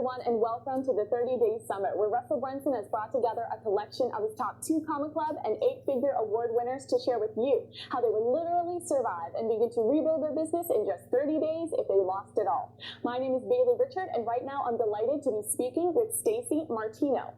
everyone, and welcome to the 30-Day Summit, where Russel Brunson has brought together a collection of his top 2 Comma Club and 8-figure award winners to share with you how they would literally survive and begin to rebuild their business in just 30 days if they lost it all. My name is Bailey Richard, and right now I'm delighted to be speaking with Stacy Martino.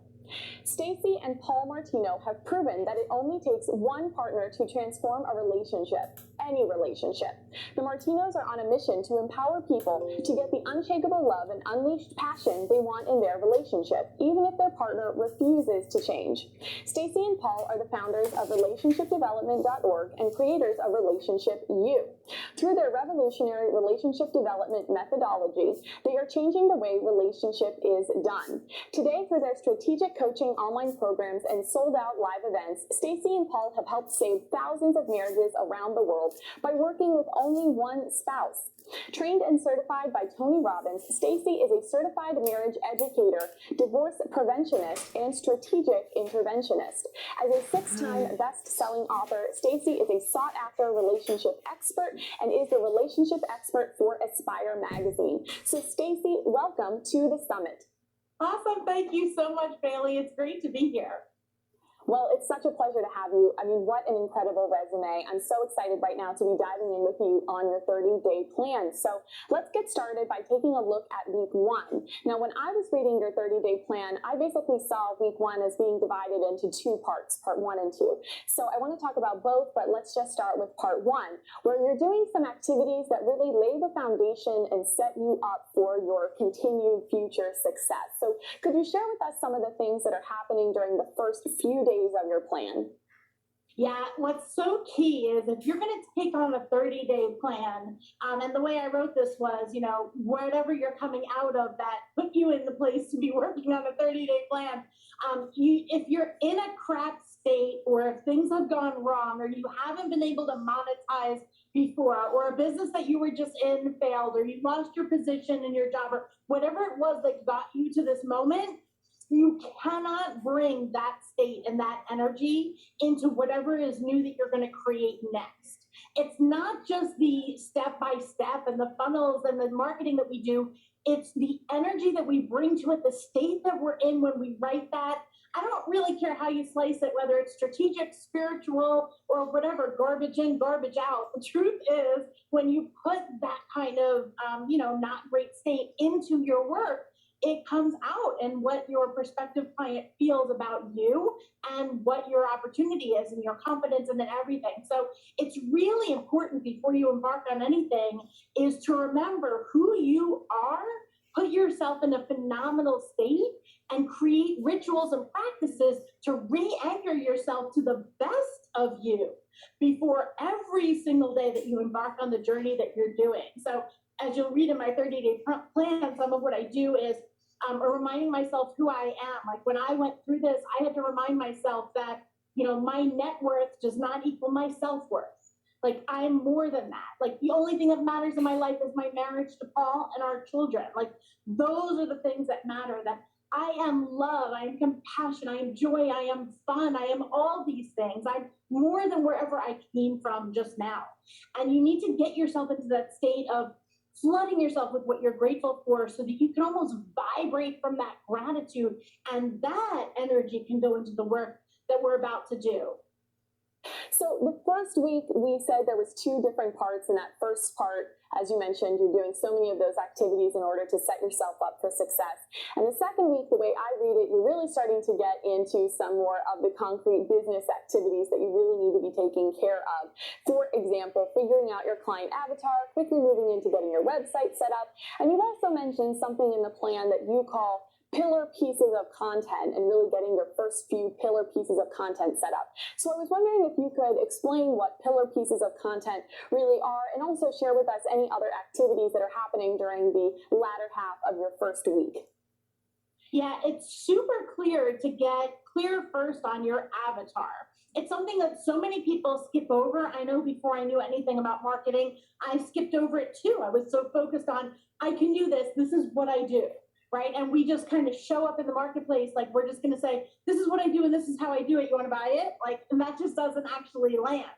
Stacy and Paul Martino have proven that it only takes one partner to transform a relationship, any relationship. The Martinos are on a mission to empower people to get the unshakable love and unleashed passion they want in their relationship, even if their partner refuses to change. Stacy and Paul are the founders of relationshipdevelopment.org and creators of Relationship U. Through their revolutionary relationship development methodologies, they are changing the way relationship is done. Today, through their strategic coaching online programs and sold-out live events, Stacy and Paul have helped save thousands of marriages around the world by working with only one spouse. Trained and certified by Tony Robbins, Stacy is a certified marriage educator, divorce preventionist, and strategic interventionist. As a 6-time best-selling author, Stacy is a sought-after relationship expert and is the relationship expert for Aspire magazine. So Stacy, welcome to the summit. Awesome. Thank you so much, Bailey. It's great to be here. Well, it's such a pleasure to have you. I mean, what an incredible resume. I'm so excited right now to be diving in with you on your 30-day plan. So let's get started by taking a look at week 1. Now, when I was reading your 30-day plan, I basically saw week 1 as being divided into 2 parts, part 1 and 2. So I want to talk about both, but let's just start with part 1, where you're doing some activities that really lay the foundation and set you up for your continued future success. So could you share with us some of the things that are happening during the first few days of your plan? Yeah, what's so key is if you're going to take on a 30-day plan, and the way I wrote this was, whatever you're coming out of that put you in the place to be working on a 30-day plan. If you're in a crap state, or if things have gone wrong, or you haven't been able to monetize before, or a business that you were just in failed, or you lost your position in your job, or whatever it was that got you to this moment, you cannot bring that state and that energy into whatever is new that you're going to create next. It's not just the step-by-step and the funnels and the marketing that we do. It's the energy that we bring to it, the state that we're in when we write that. I don't really care how you slice it, whether it's strategic, spiritual, or whatever, garbage in, garbage out. The truth is, when you put that kind of, not great state into your work, it comes out in what your prospective client feels about you and what your opportunity is and your confidence and everything. So it's really important before you embark on anything is to remember who you are, put yourself in a phenomenal state, and create rituals and practices to re-anchor yourself to the best of you before every single day that you embark on the journey that you're doing. So as you'll read in my 30-day plan, some of what I do is reminding myself who I am. Like when I went through this, I had to remind myself that, my net worth does not equal my self-worth. Like I'm more than that. Like the only thing that matters in my life is my marriage to Paul and our children. Like those are the things that matter, that I am love, I am compassion, I am joy, I am fun, I am all these things. I'm more than wherever I came from just now. And you need to get yourself into that state of flooding yourself with what you're grateful for so that you can almost vibrate from that gratitude, and that energy can go into the work that we're about to do. So the first week, we said there was 2 different parts. In that first part, as you mentioned, you're doing so many of those activities in order to set yourself up for success. And the second week, the way I read it, you're really starting to get into some more of the concrete business activities that you really need to be taking care of. For example, figuring out your client avatar, quickly moving into getting your website set up. And you've also mentioned something in the plan that you call pillar pieces of content, and really getting your first few pillar pieces of content set up. So I was wondering if you could explain what pillar pieces of content really are, and also share with us any other activities that are happening during the latter half of your first week. Yeah, it's super clear to get clear first on your avatar. It's something that so many people skip over. I know before I knew anything about marketing, I skipped over it too. I was so focused on, I can do this. This is what I do. Right? And we just kind of show up in the marketplace like we're just going to say, this is what I do and this is how I do it. You want to buy it? And that just doesn't actually land.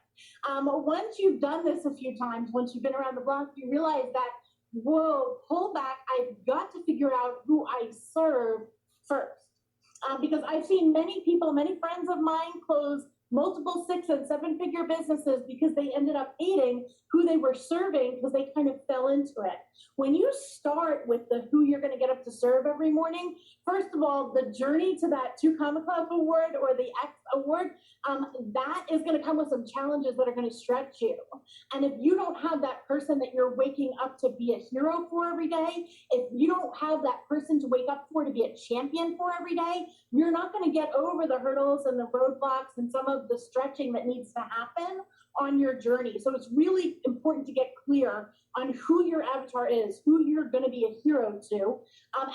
Once you've done this a few times, once you've been around the block, you realize that whoa, pull back. I've got to figure out who I serve first. Because I've seen many people, many friends of mine close multiple 6- and 7-figure businesses because they ended up hating who they were serving because they kind of fell into it. When you start with the who you're going to get up to serve every morning, first of all, the journey to that 2 Comma Club award or the X award, that is going to come with some challenges that are going to stretch you. And if you don't have that person that you're waking up to be a hero for every day, if you don't have that person to wake up for to be a champion for every day, you're not going to get over the hurdles and the roadblocks and some of the stretching that needs to happen on your journey. So it's really important to get clear on who your avatar is, who you're going to be a hero to,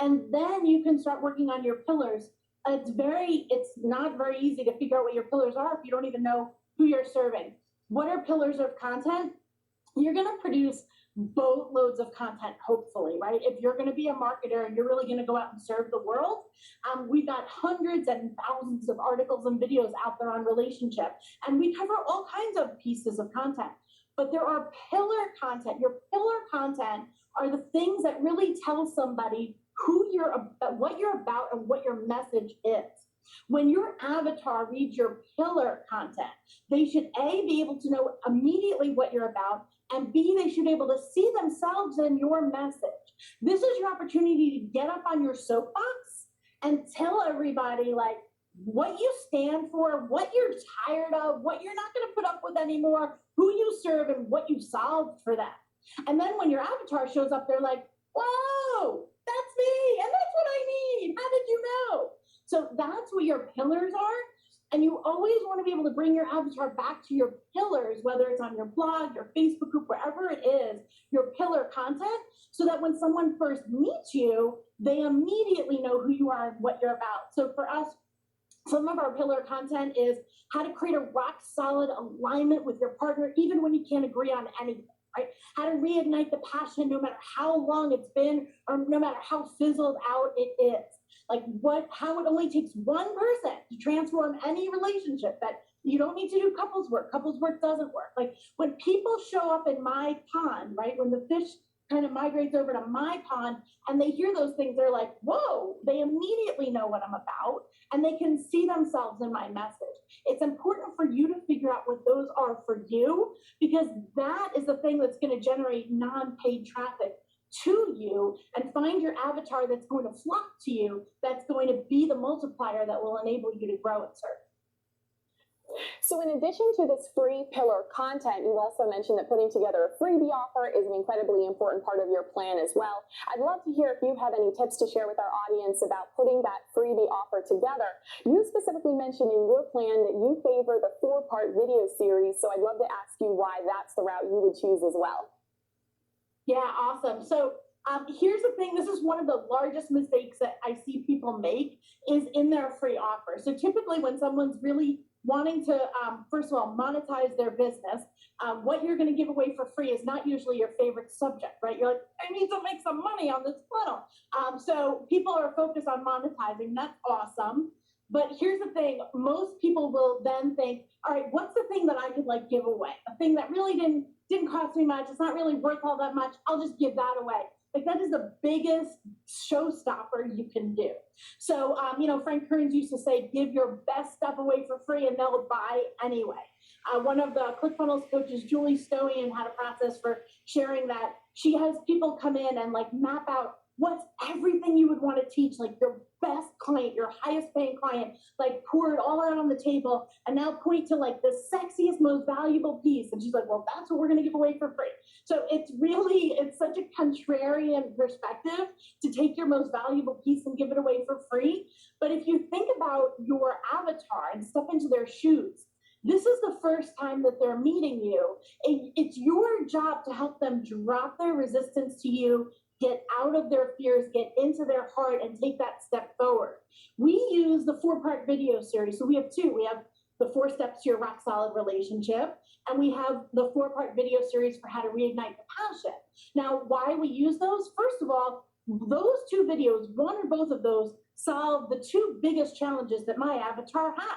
and then you can start working on your pillars. It's not very easy to figure out what your pillars are if you don't even know who you're serving. What are pillars of content? You're going to produce boatloads of content, hopefully, right? If you're going to be a marketer and you're really going to go out and serve the world, we've got hundreds and thousands of articles and videos out there on relationship, and we cover all kinds of pieces of content. But there are pillar content. Your pillar content are the things that really tell somebody who you're about, what you're about, and what your message is. When your avatar reads your pillar content, they should A, be able to know immediately what you're about, and B, they should be able to see themselves in your message. This is your opportunity to get up on your soapbox and tell everybody like what you stand for, what you're tired of, what you're not going to put up with anymore, who you serve, and what you solved for them. And then when your avatar shows up, they're like, whoa, that's me, and that's what I need. How did you know? So that's what your pillars are. And you always want to be able to bring your avatar back to your pillars, whether it's on your blog, your Facebook group, wherever it is, your pillar content, so that when someone first meets you, they immediately know who you are and what you're about. So for us, some of our pillar content is how to create a rock solid alignment with your partner, even when you can't agree on anything. Right? How to reignite the passion no matter how long it's been or no matter how fizzled out it is. Like how it only takes one person to transform any relationship, that you don't need to do couples work. Couples work doesn't work. Like when people show up in my pond, right? When the fish kind of migrates over to my pond and they hear those things, they're like, whoa, they immediately know what I'm about and they can see themselves in my message. It's important for you to figure out what those are for you, because that is the thing that's going to generate non-paid traffic to you, and find your avatar that's going to flock to you, that's going to be the multiplier that will enable you to grow and serve. So in addition to this free pillar content, you also mentioned that putting together a freebie offer is an incredibly important part of your plan as well. I'd love to hear if you have any tips to share with our audience about putting that freebie offer together. You specifically mentioned in your plan that you favor the 4-part video series, so I'd love to ask you why that's the route you would choose as well. Yeah, awesome. So here's the thing. This is one of the largest mistakes that I see people make is in their free offer. So typically when someone's really wanting to, first of all, monetize their business, what you're going to give away for free is not usually your favorite subject, right? You're like, I need to make some money on this funnel. So people are focused on monetizing. That's awesome. But here's the thing. Most people will then think, all right, what's the thing that I could like give away? A thing that really didn't cost me much. It's not really worth all that much. I'll just give that away. Like that is the biggest showstopper you can do. So, Frank Kearns used to say, give your best stuff away for free and they'll buy anyway. One of the ClickFunnels coaches, Julie Stoian, had a process for sharing that. She has people come in and like map out what's everything you would want to teach, like your best client, your highest paying client, like pour it all out on the table and now point to like the sexiest, most valuable piece. And she's like, well, that's what we're going to give away for free. So it's such a contrarian perspective to take your most valuable piece and give it away for free. But if you think about your avatar and step into their shoes, this is the first time that they're meeting you. It's your job to help them drop their resistance to you, get out of their fears, get into their heart, and take that step forward. We use the 4-part video series. So we have 2. We have the 4 steps to your rock solid relationship, and we have the 4-part video series for how to reignite the passion. Now, why we use those? First of all, those 2 videos, one or both of those, solve the 2 biggest challenges that my avatar has.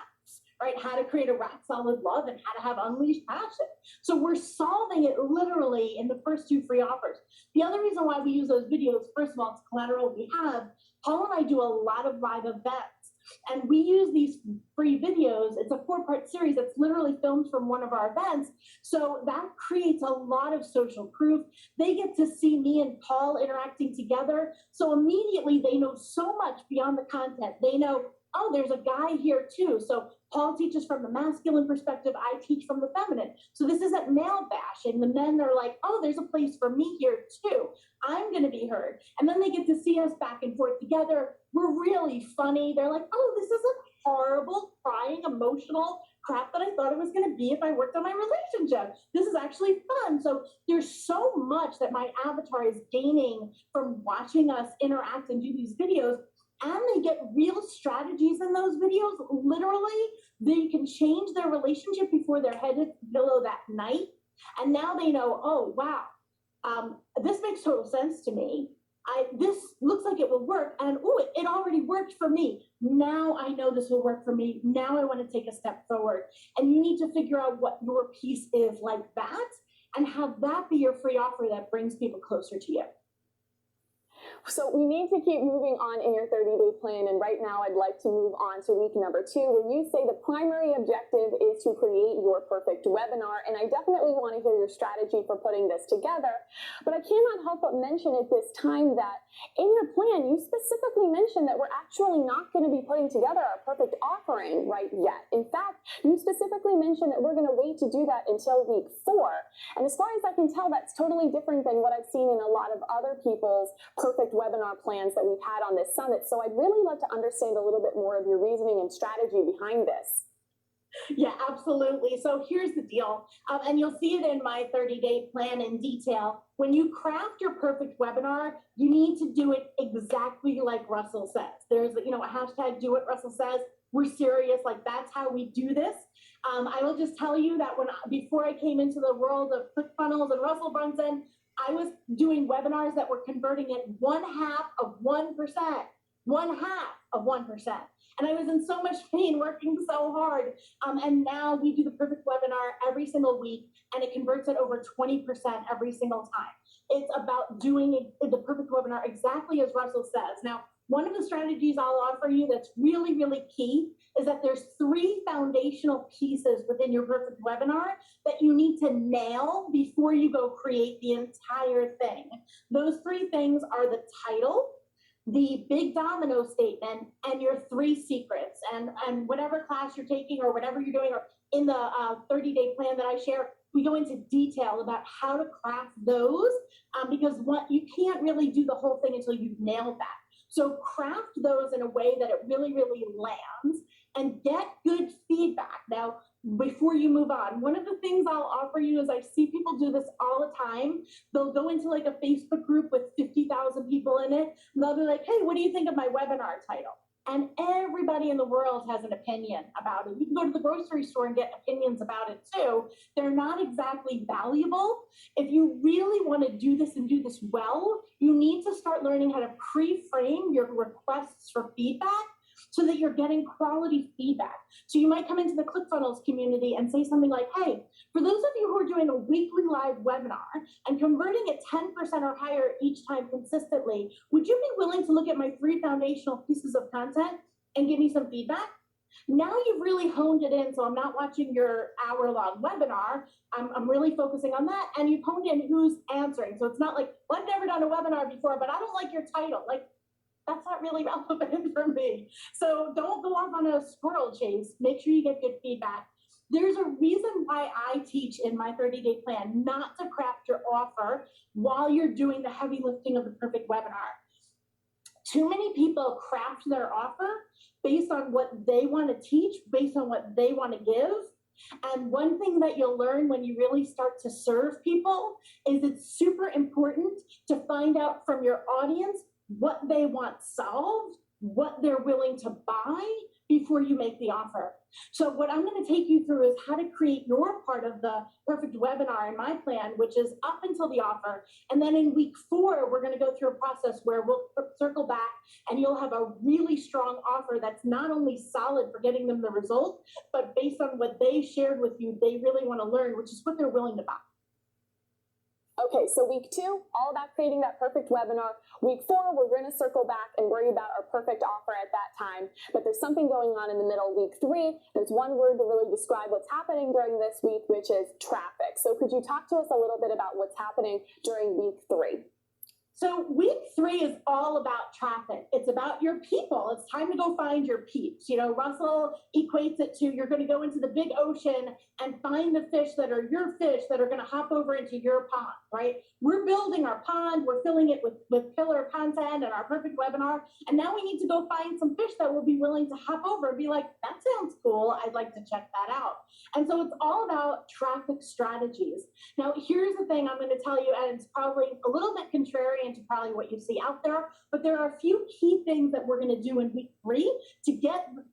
right? How to create a rock solid love and how to have unleashed passion. So we're solving it literally in the first 2 free offers. The other reason why we use those videos, first of all, it's collateral we have. Paul and I do a lot of live events, and we use these free videos. It's a 4-part series that's literally filmed from one of our events. So that creates a lot of social proof. They get to see me and Paul interacting together. So immediately they know so much beyond the content. They know, oh, there's a guy here too. So Paul teaches from the masculine perspective. I teach from the feminine. So this isn't male bashing. The men are like, oh, there's a place for me here too. I'm going to be heard. And then they get to see us back and forth together. We're really funny. They're like, oh, this isn't horrible, crying, emotional crap that I thought it was going to be if I worked on my relationship. This is actually fun. So there's so much that my avatar is gaining from watching us interact and do these videos. And they get real strategies in those videos. Literally, they can change their relationship before their head hits the pillow that night. And now they know, oh, wow, this makes total sense to me. This looks like it will work. And oh, it already worked for me. Now I know this will work for me. Now I want to take a step forward. And you need to figure out what your piece is like that and have that be your free offer that brings people closer to you. So we need to keep moving on in your 30-day plan, and right now I'd like to move on to week number 2, where you say the primary objective is to create your perfect webinar, and I definitely want to hear your strategy for putting this together. But I cannot help but mention at this time that in your plan, you specifically mentioned that we're actually not going to be putting together our perfect offering right yet. In fact, you specifically mentioned that we're going to wait to do that until week 4. And as far as I can tell, that's totally different than what I've seen in a lot of other people's perfect webinar plans that we've had on this summit. So I'd really love to understand a little bit more of your reasoning and strategy behind this. Yeah, absolutely. So here's the deal, and you'll see it in my 30-day plan in detail. When you craft your perfect webinar, you need to do it exactly like Russell says. There's, a hashtag do what Russell says. We're serious, like that's how we do this. I will just tell you that before I came into the world of ClickFunnels and Russel Brunson, I was doing webinars that were converting at 1/2 of 1%, 1/2 of 1%. And I was in so much pain working so hard. And now we do the perfect webinar every single week, and it converts at over 20% every single time. It's about doing the perfect webinar exactly as Russell says. Now, one of the strategies I'll offer you that's really, really key is that there's 3 foundational pieces within your perfect webinar that you need to nail before you go create the entire thing. Those 3 things are the title, the big domino statement, and your 3 secrets. And whatever class you're taking or whatever you're doing, or in the 30-day plan that I share, we go into detail about how to craft those because you can't really do the whole thing until you've nailed that. So craft those in a way that it really, really lands and get good feedback. Now, before you move on, one of the things I'll offer you is I see people do this all the time. They'll go into like a Facebook group with 50,000 people in it, and they'll be like, hey, what do you think of my webinar title? And everybody in the world has an opinion about it. You can go to the grocery store and get opinions about it too. They're not exactly valuable. If you really want to do this and do this well, you need to start learning how to pre-frame your requests for feedback so that you're getting quality feedback. So you might come into the ClickFunnels community and say something like, hey, for those of you who are doing a weekly live webinar and converting at 10% or higher each time consistently, would you be willing to look at my 3 foundational pieces of content and give me some feedback? Now you've really honed it in, so I'm not watching your hour-long webinar. I'm really focusing on that, and you've honed in who's answering. So it's not like, well, I've never done a webinar before, but I don't like your title. Like, that's not really relevant for me. So don't go off on a squirrel chase. Make sure you get good feedback. There's a reason why I teach in my 30-day plan not to craft your offer while you're doing the heavy lifting of the perfect webinar. Too many people craft their offer based on what they want to teach, based on what they want to give. And one thing that you'll learn when you really start to serve people is it's super important to find out from your audience what they want solved, what they're willing to buy before you make the offer. So what I'm going to take you through is how to create your part of the perfect webinar in my plan, which is up until the offer. And then in week 4, we're going to go through a process where we'll circle back and you'll have a really strong offer that's not only solid for getting them the result, but based on what they shared with you, they really want to learn, which is what they're willing to buy. Okay, so week 2, all about creating that perfect webinar. Week 4, we're going to circle back and worry about our perfect offer at that time. But there's something going on in the middle. Week 3, there's one word to really describe what's happening during this week, which is traffic. So could you talk to us a little bit about what's happening during week 3? So week 3 is all about traffic. It's about your people. It's time to go find your peeps. You know, Russell equates it to you're going to go into the big ocean and find the fish that are your fish that are going to hop over into your pond, right? We're building our pond. We're filling it with pillar content and our perfect webinar. And now we need to go find some fish that will be willing to hop over and be like, that sounds cool. I'd like to check that out. And so it's all about traffic strategies. Now, here's the thing I'm going to tell you, and it's probably a little bit contrarian to probably what you see out there, but there are a few key things that we're going to do in week 3 to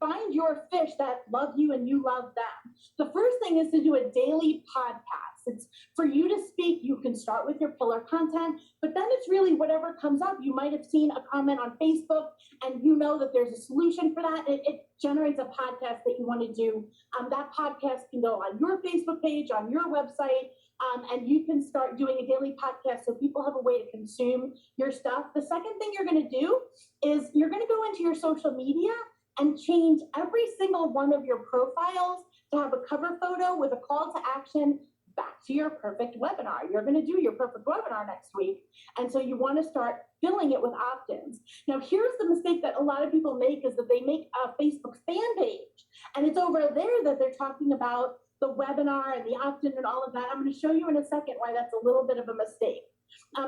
find your fish that love you and you love them. The first thing is to do a daily podcast. It's for you to speak. You can start with your pillar content, but then it's really whatever comes up. You might have seen a comment on Facebook and you know that there's a solution for that. It generates a podcast that you want to do. That podcast can go on your Facebook page, on your website, and you can start doing a daily podcast so people have a way to consume your stuff. The second thing you're going to do is you're going to go into your social media and change every single one of your profiles to have a cover photo with a call to action back to your perfect webinar. You're going to do your perfect webinar next week. And so you want to start filling it with opt-ins. Now, here's the mistake that a lot of people make is that they make a Facebook fan page. And it's over there that they're talking about the webinar and the opt-in and all of that. I'm going to show you in a second why that's a little bit of a mistake.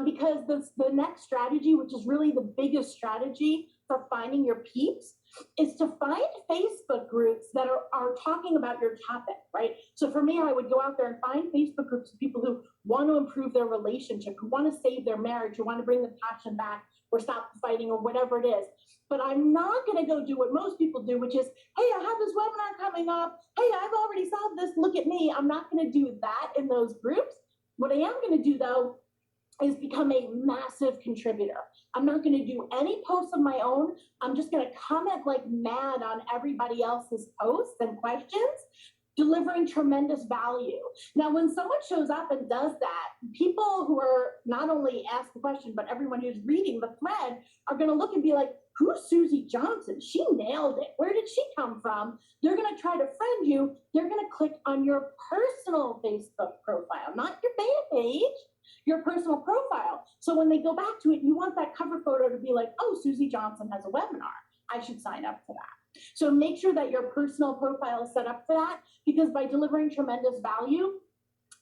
Because the next strategy, which is really the biggest strategy for finding your peeps, is to find Facebook groups that are talking about your topic, right? So for me, I would go out there and find Facebook groups of people who want to improve their relationship, who want to save their marriage, who want to bring the passion back or stop fighting or whatever it is. But I'm not going to go do what most people do, which is, hey, I have this webinar coming up. Hey, I've already solved this. Look at me. I'm not going to do that in those groups. What I am going to do, though, is become a massive contributor. I'm not going to do any posts of my own. I'm just going to comment like mad on everybody else's posts and questions, delivering tremendous value. Now, when someone shows up and does that, people who are not only asked the question, but everyone who's reading the thread are going to look and be like, who's Susie Johnson? She nailed it. Where did she come from? They're going to try to friend you. They're going to click on your personal Facebook profile, not your fan page, your personal profile. So when they go back to it, you want that cover photo to be like, oh, Susie Johnson has a webinar. I should sign up for that. So make sure that your personal profile is set up for that, because by delivering tremendous value,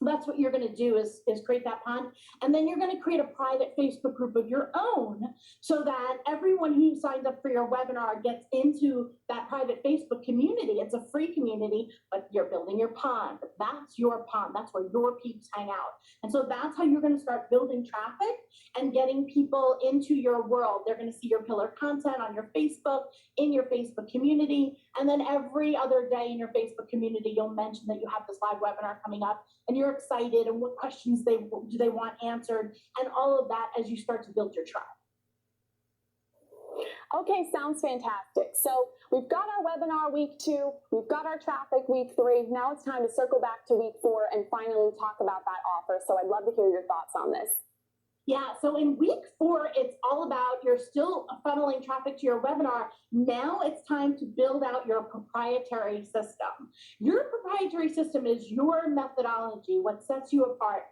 that's what you're going to do is create that pond. And then you're going to create a private Facebook group of your own so that everyone who signs up for your webinar gets into that private Facebook community. It's a free community, but you're building your pond. That's your pond. That's where your peeps hang out. And so that's how you're going to start building traffic and getting people into your world. They're going to see your pillar content on your Facebook, in your Facebook community. And then every other day in your Facebook community, you'll mention that you have this live webinar coming up and you're excited and what questions do they want answered and all of that as you start to build your tribe. Okay, sounds fantastic. So we've got our webinar week 2, we've got our traffic week 3. Now it's time to circle back to week 4 and finally talk about that offer. So I'd love to hear your thoughts on this. Yeah, so in week 4, it's all about you're still funneling traffic to your webinar. Now it's time to build out your proprietary system. Your proprietary system is your methodology, what sets you apart.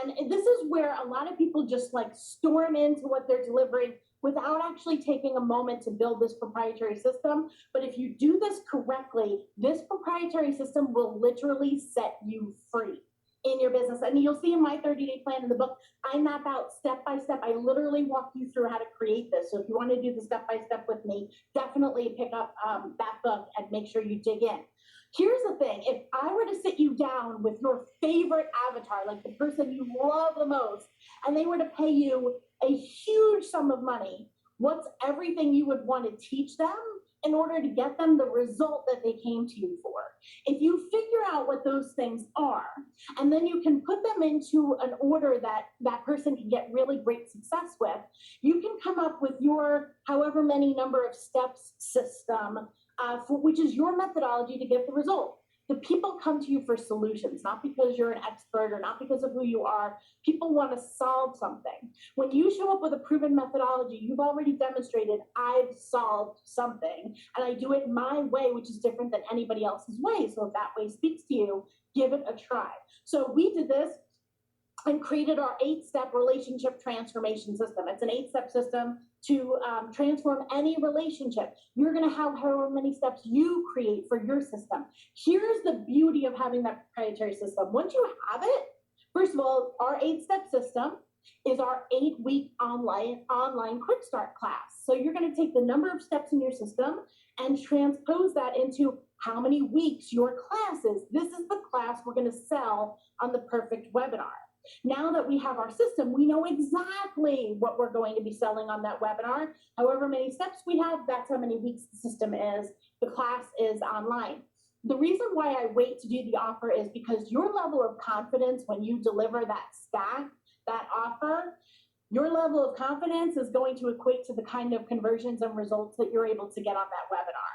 And this is where a lot of people just like storm into what they're delivering without actually taking a moment to build this proprietary system. But if you do this correctly, this proprietary system will literally set you free in your business. And you'll see in my 30-day plan in the book, I map out step by step. I literally walk you through how to create this. So if you want to do the step by step with me, definitely pick up that book and make sure you dig in. Here's the thing. If I were to sit you down with your favorite avatar, like the person you love the most, and they were to pay you a huge sum of money, what's everything you would want to teach them in order to get them the result that they came to you for. If you figure out what those things are, and then you can put them into an order that that person can get really great success with, you can come up with your however many number of steps system, which is your methodology to get the result. The people come to you for solutions, not because you're an expert or not because of who you are. People want to solve something. When you show up with a proven methodology, you've already demonstrated I've solved something and I do it my way, which is different than anybody else's way. So if that way speaks to you, give it a try. So we did this and created our 8-step relationship transformation system. It's an 8-step system to transform any relationship. You're going to have however many steps you create for your system. Here's the beauty of having that proprietary system. Once you have it, first of all, our 8-step system is our 8-week online quick start class. So you're going to take the number of steps in your system and transpose that into how many weeks your class is. This is the class we're going to sell on the perfect webinar. Now that we have our system, we know exactly what we're going to be selling on that webinar. However many steps we have, that's how many weeks the system is. The class is online. The reason why I wait to do the offer is because your level of confidence when you deliver that stack, that offer, your level of confidence is going to equate to the kind of conversions and results that you're able to get on that webinar.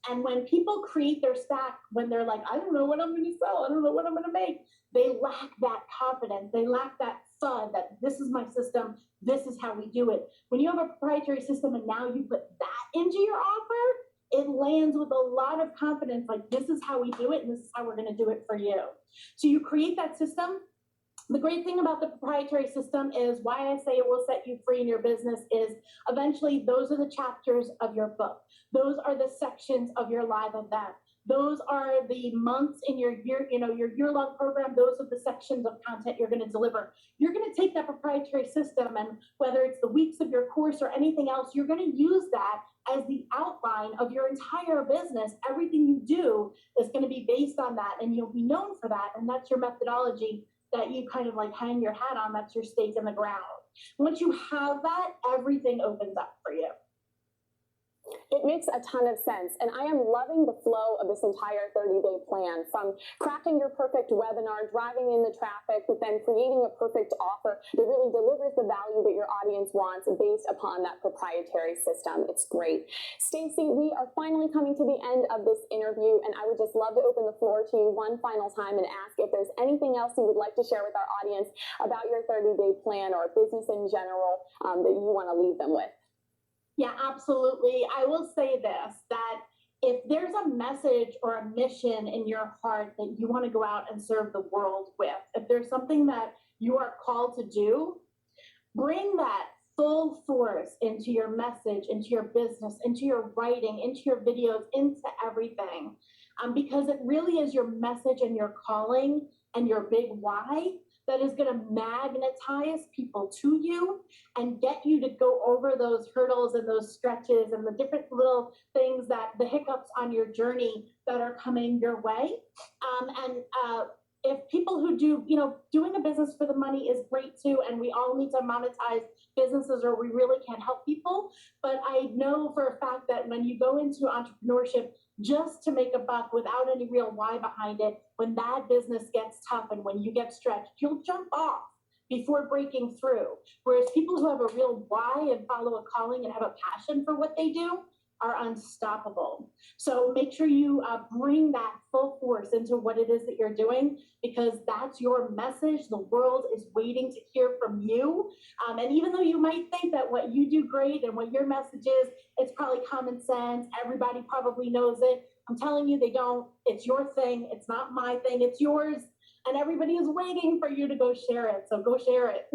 And when people create their stack, when they're like, I don't know what I'm going to sell, I don't know what I'm going to make, they lack that confidence. They lack that thud that this is my system, this is how we do it. When you have a proprietary system and now you put that into your offer, it lands with a lot of confidence, like this is how we do it and this is how we're going to do it for you. So you create that system. The great thing about the proprietary system is why I say it will set you free in your business is eventually those are the chapters of your book. Those are the sections of your live event. Those are the months in your year, your year-long program. Those are the sections of content you're going to deliver. You're going to take that proprietary system and whether it's the weeks of your course or anything else, you're going to use that as the outline of your entire business. Everything you do is going to be based on that and you'll be known for that. And that's your methodology that you kind of like hang your hat on. That's your stake in the ground. Once you have that, everything opens up for you. It makes a ton of sense, and I am loving the flow of this entire 30-day plan, from crafting your perfect webinar, driving in the traffic, but then creating a perfect offer that really delivers the value that your audience wants based upon that proprietary system. It's great. Stacey, we are finally coming to the end of this interview, and I would just love to open the floor to you one final time and ask if there's anything else you would like to share with our audience about your 30-day plan or business in general that you want to leave them with. Yeah, absolutely. I will say this, that if there's a message or a mission in your heart that you want to go out and serve the world with, if there's something that you are called to do, bring that full force into your message, into your business, into your writing, into your videos, into everything. Because it really is your message and your calling and your big why that is going to magnetize people to you and get you to go over those hurdles and those stretches and the different little things that the hiccups on your journey that are coming your way. If people who do, doing a business for the money is great too, and we all need to monetize businesses or we really can't help people. But I know for a fact that when you go into entrepreneurship just to make a buck without any real why behind it, when that business gets tough and when you get stretched, you'll jump off before breaking through. Whereas people who have a real why and follow a calling and have a passion for what they do are unstoppable. So make sure you bring that full force into what it is that you're doing, because that's your message. The world is waiting to hear from you. And even though you might think that what you do great and what your message is, it's probably common sense, everybody probably knows it, I'm telling you they don't. It's your thing. It's not my thing. It's yours. And everybody is waiting for you to go share it. So go share it.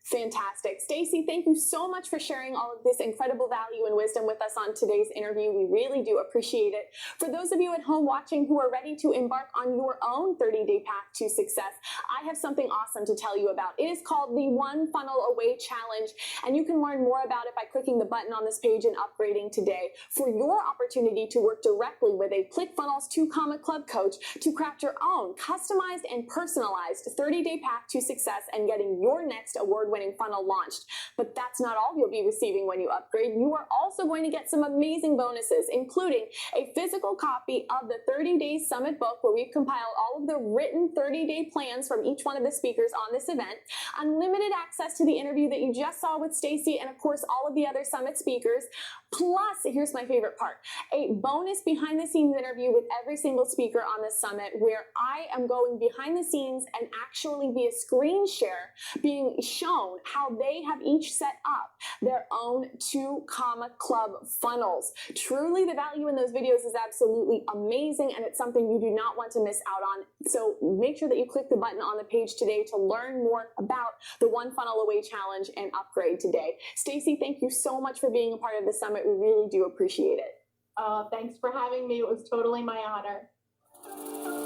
Fantastic. Stacey, thank you so much for sharing all of this incredible value and wisdom with us on today's interview. We really do appreciate it. For those of you at home watching who are ready to embark on your own 30-day path to success, I have something awesome to tell you about. It is called the One Funnel Away Challenge, and you can learn more about it by clicking the button on this page and upgrading today for your opportunity to work directly with a ClickFunnels 2 Comma Club coach to craft your own customized and personalized 30-day path to success and getting your next award award-winning funnel launched. But that's not all you'll be receiving when you upgrade. You are also going to get some amazing bonuses, including a physical copy of the 30-day summit book, where we've compiled all of the written 30-day plans from each one of the speakers on this event, unlimited access to the interview that you just saw with Stacy, and of course all of the other summit speakers. Plus, here's my favorite part, a bonus behind the scenes interview with every single speaker on the summit, where I am going behind the scenes and actually via screen share being shown how they have each set up their own 2 comma club funnels. Truly, the value in those videos is absolutely amazing, and it's something you do not want to miss out on. So make sure that you click the button on the page today to learn more about the One Funnel Away Challenge and upgrade today. Stacy, thank you so much for being a part of the summit. We really do appreciate it. Thanks for having me. It was totally my honor.